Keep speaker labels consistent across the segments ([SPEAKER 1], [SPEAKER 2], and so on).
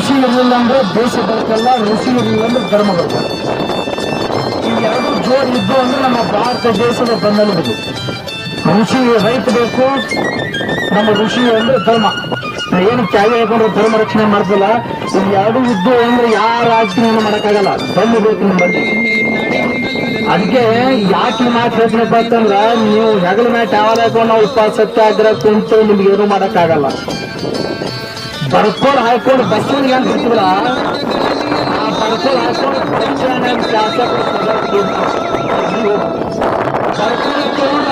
[SPEAKER 1] ಋಷಿ ಇರಲಿಲ್ಲ ಅಂದ್ರೆ ದೇಶ ಬದುಕಲ್ಲ, ಋಷಿ ಇರಲಿಲ್ಲ ಅಂದ್ರೆ ಧರ್ಮ ಬದುಕಲ್ಲ. ಇವೆರಡು ಜೋರ್ ಇದ್ದು ಅಂದ್ರೆ ನಮ್ಮ ಭಾರತ ದೇಶದ ಬೆನ್ನೆಲುಬು. ಋಷಿ ರೈತ ಬೇಕು, ನಮ್ಮ ಋಷಿ ಅಂದ್ರೆ ಧರ್ಮ. ಏನು ತ್ಯಾಗ ಹೇಳ್ಕೊಂಡ್ರೆ ಧರ್ಮ ರಕ್ಷಣೆ ಮಾಡ್ತಿಲ್ಲ. ಇವು ಎರಡು ಇದ್ದು ಅಂದ್ರೆ ಯಾರ ರಾಜಕೀಯ ಮಾಡಕ್ಕಾಗಲ್ಲ, ಧರ್ಮ ಬೇಕು ನಿಮ್ಮಲ್ಲಿ. ಅದಕ್ಕೆ ಯಾಕೆ ಮಾತು ಹೇಳ್ತೀನಪ್ಪ ಅಂತಂದ್ರ, ನೀವು ಹೆಗಲ ಮ್ಯಾಟ್ ಯಾವಾಗ ಹಾಕೊಂಡು ನಾವು ಉಪವಾಸ ಸತ್ಯಾಗ್ರಹ ಕುಂತು ನಿಮ್ಗೆ ಏನು ಮಾಡಕ್ಕಾಗಲ್ಲ. ಬರ್ಕೋಲ್ ಹಾಕೊಂಡು ಬಸ್ಸನಿಗೆ ಅಂತ ಇರ್ತೀವಲ್ಲ, ಆ ಬರ್ಕೋಲ್ ಹಾಕೊಂಡು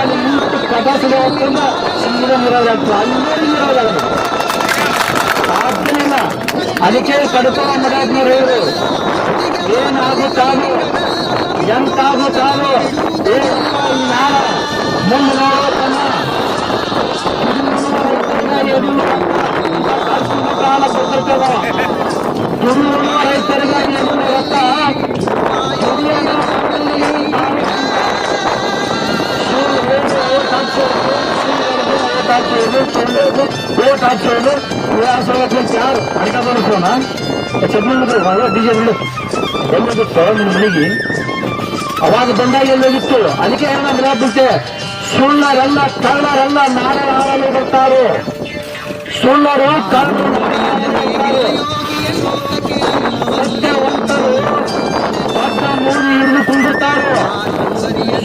[SPEAKER 1] ಅಲ್ಲಿ ನಿಂತು ಕಟಾಸಡೆ ಹಾಕೊಂಡು ಸೀದಾ ನೀರಾಗ್ತದೆ, ಅಲ್ಲಿ ನೀರಾಗಲ್ಲ, ಸಾಧ್ಯನಿಲ್ಲ. ಅದಕ್ಕೆ ಕಡ್ಕೋಳ ಮಡಾಜ್ನವ್ರು ಹೇಳಿದ್ರು, ಏನಾಗುತ್ತಾನೋ ಎಂತಾಗುತ್ತಾನೋ ನಾಳ ಮುಂದೆ ನೋಡೋತನ ಕಾಲ ಕೊಟ್ಟಿರ್ತದ. ದುಡಿಯುವ ರೈತರಿಗಾಗಿ ರೊಕ್ಕ ಓಟ್ ಹಾಕ್ಸೋದು ಯಾರು ಅಡ್ಕ ಬರುತ್ತೋಣ ಚಟ್ನಿ ಡಿಜೆ ಬಿಡು ಎಲ್ಲೋಗಿತ್ತು ನಿಮ್ಮ ಮನೆಗೆ. ಅವಾಗ ಬಂದಾಗ ಎಲ್ಲೋಗಿತ್ತು. ಅದಕ್ಕೆ ಏನ ಬಿಟ್ಟೆ, ಸುಳ್ಳರೆಲ್ಲ ಕಳ್ಳರೆಲ್ಲ ನಾಳೆ ಹಾಳಲು ಬರ್ತಾರೆ. ಸುಳ್ಳರು ಕಳ್ಳರು ಸತ್ಯವಂತರು ದೊಡ್ಡ ಮೂರು ಹಿಡಿದು ಕುಂದುತ್ತಾರೆ.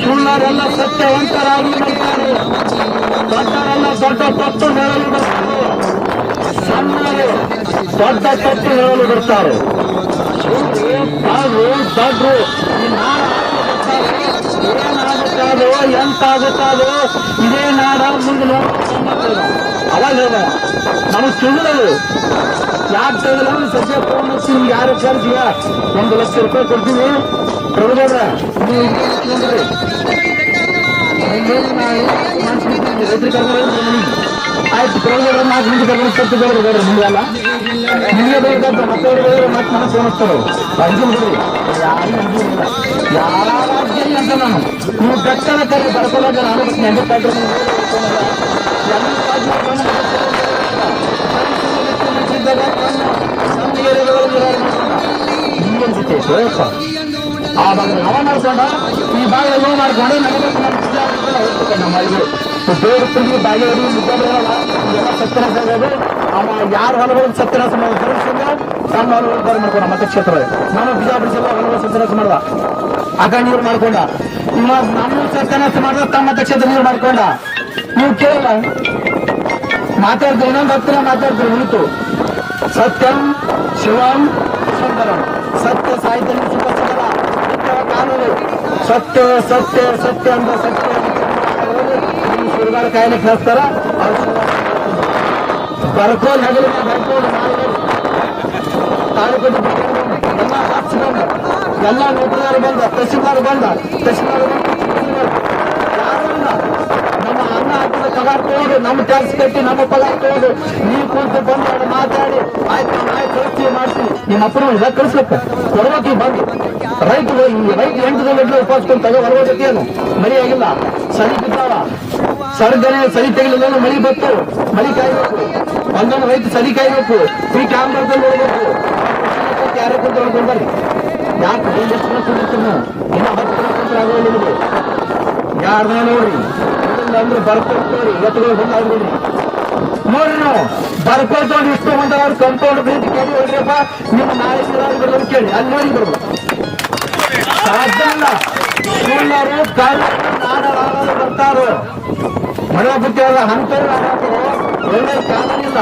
[SPEAKER 1] ಸುಳ್ಳರೆಲ್ಲ ಸತ್ಯವಂತರಾಗಿ ಬರ್ತಾರೆ. ದೊಡ್ಡರೆಲ್ಲ ದೊಡ್ಡ ತಪ್ಪು ಹೇಳಲು ಬರ್ತಾರೆ. ಸಣ್ಣರು ದೊಡ್ಡ ತಪ್ಪು ಹೇಳಲು ಬರ್ತಾರೆ. ದೊಡ್ಡರು ಏನಾಗುತ್ತಾದೋ ಎಂತಾಗುತ್ತಾದೋ ಇದೇ ನಾಡ ಮುಂದೆ ನೋಡ್ತಾರೆ. ಅವಾಗ ಹೇಳ ನಮಗೆ ತಿಳಿದವು ಯಾಕೆ ತೆಗೆದ ಸದ್ಯ ಫೋನ್ ಹಚ್ಚಿ ನಿಮ್ಗೆ ಯಾರು ಕರ್ಸಿಯ 1 ಲಕ್ಷ ರೂಪಾಯಿ ಕೊಡ್ತೀವಿ ಪ್ರಭುದೇವ್ರ ನೀವು ಆಯ್ತು. ಪ್ರಭುದೇವ್ರ 4 ನಿಮಿಷ ಕರ್ಕೊಂಡು ಕೊಟ್ಟು ಬೇಡ್ರಿ ನಿಮಗೆಲ್ಲ ನಿಮಗೆ ಬೇಕಾದ ಮತ್ತೆ ಮತ್ತೆ ಮನಸ್ಸು ತೋರಿಸ್ತಾರೆ. ಅರ್ಜುನ್ ಬಿಡ್ರಿ ಯಾರ ಅಂತ ನಾನು ನೀವು ಬೆಟ್ಟದ ಕರೆ ಬರ್ಕೊಳ್ಳೋದು ನಾನು ಆ ಭಾಗ ಹವ ಮಾಡ್ಕೊಂಡ ಈ ಭಾಗ ಲೋ ಮಾಡ್ಕೊಂಡು ನಮ್ಮ ದೇವರಿಗೆ ಬಾಗಿ ಮುದ್ದಲ್ಲ ಎಲ್ಲ ಸತ್ಯನಾಶ ಆಗೋದು. ಅವ ಯಾರ ಹೊಲಗಳು ಸತ್ಯನಾಶ ಮಾಡೋದು ತಮ್ಮ ಹೊಲಗಳು ಬರ ಮಾಡ್ಕೊಂಡ ಮತಕ್ಷೇತ್ರ ನಮ್ಮ ಬಿಜಾಪುರ ಹೊಲಗಳು ಸತ್ಯನಾಶ ಮಾಡ್ದ. ಆಗ ನೀರು ಮಾಡ್ಕೊಂಡ ನಮ್ಮ ಸತ್ಯನಾಶ ಮಾಡಿದ ತಮ್ಮ ಮತಕ್ಷೇತ್ರ ನೀರು ಮಾಡ್ಕೊಂಡ. ನೀವು ಕೇಳಲ್ಲ ಮಾತಾಡ್ತೀವಿ, ಇನ್ನೊಂದು ಹತ್ತಿರ ಮಾತಾಡ್ತೀವಿ. ಉಳಿತು ಸತ್ಯಂ ಶಿವಂ ಸುಂದರಂ. ಸತ್ಯ ಸಾಹಿತ್ಯ ಸುಖ ಕಾನೂನು ಸತ್ಯ ಸತ್ಯ ಸತ್ಯ ಅಂತ ಸತ್ಯ ಸುರುಗಾರ ಕಾಯಿಲೆ ಕಳಿಸ್ತಾರ. ಬರ್ಕೋಲ್ ಹಗಲು ಬರ್ಕೋಲ್ ತಾಲೂಕು ಎಲ್ಲ ಹಾಕ್ಸಿ ಬಂದ, ಎಲ್ಲ ನೌಕರರು ಬಂದ, ತಹಸೀಲ್ದಾರ್ ಬಂದ, ತಹಸೀಲ್ದಾರ್ ನಮ್ಮ ಅನ್ನ ಹಾಕಿದ ಪಗಾರ ತಗೊಂಡು ನಮ್ಮ ಟ್ಯಾಕ್ಸ್ ಕಟ್ಟಿ ನಮ್ಮ ಪಗಾರ ತಗೊಂಡು ನೀವು ಕುಂತು ಬಂದು ಮಾತಾಡಿ ಆಯ್ತು ಕಳಿಸ್ತೀವಿ ಮಾಡ್ತೀವಿ. ನಿಮ್ಮ ಅಪ್ಪನ ಎಲ್ಲ ಕಳಿಸ್ಬೇಕು ಕೊಡ್ಬೇಕು. ಬಂದು ರೈತರು 8 ದಿನ ಉಪವಾಸಕೊಂಡು ತಗೋ ಹೊರಗೋದಕ್ಕೇನು ಮಳಿ ಆಗಿಲ್ಲ, ಸರಿ ಬಿದ್ದಾವ, ಸರಿ ತೆಗಿಲಿಲ್ಲ, ಮಳಿ ಬತ್ತು, ಮಳಿ ಕಾಯ್ಬೇಕು. ಒಂದೊಂದು ರೈತ ಸರಿ ಕಾಯ್ಬೇಕು. ಈ ಕ್ಯಾಮ್ರಾದಲ್ಲಿ ನೋಡ್ಬೇಕು ಯಾರು ಕುಂತ ಬರ್ರಿ. ಯಾಕೆ ಎಷ್ಟು ಕುಂದಿರ್ತೀವಿ ನಾವು ಇನ್ನು 10 ದಿನ ಆಗೋದು ನಿಮಗೆ ಯಾರನ್ನ ನೋಡ್ರಿ ಅಂದ್ರೆ ಬರ್ಕೊಳ್ತೇವ್ರಿ. ಎತ್ತುಗಳು ಬಂದಾಗ ನೋಡ್ರಿ ನಾವು ಬರ್ಕೊಳ್ತೇವೆ. ಇಷ್ಟು ಬಂದಾಗ ಅವ್ರು ಕಂಪೌಂಡ್ ಪ್ರೀತಿ ಕೇಳಿ ಹೋಗ್ರಿಯಪ್ಪ ನಿಮ್ಮ ನಾಳೆ ಬರೋದು ಕೇಳಿ ಅಲ್ಲಿ ನೋಡಿ ಬರ್ಬೋದು. ಸಾಧ್ಯ ಇಲ್ಲ. ಸುಳ್ಳರು ನಾಡಲಾಗಲು ಬರ್ತಾರೋ ಮಳೆ ಬುದ್ಧಿ ಅವರ ಹಂತರು ಒಳ್ಳೆ ಕಾನೂನಿಲ್ಲ.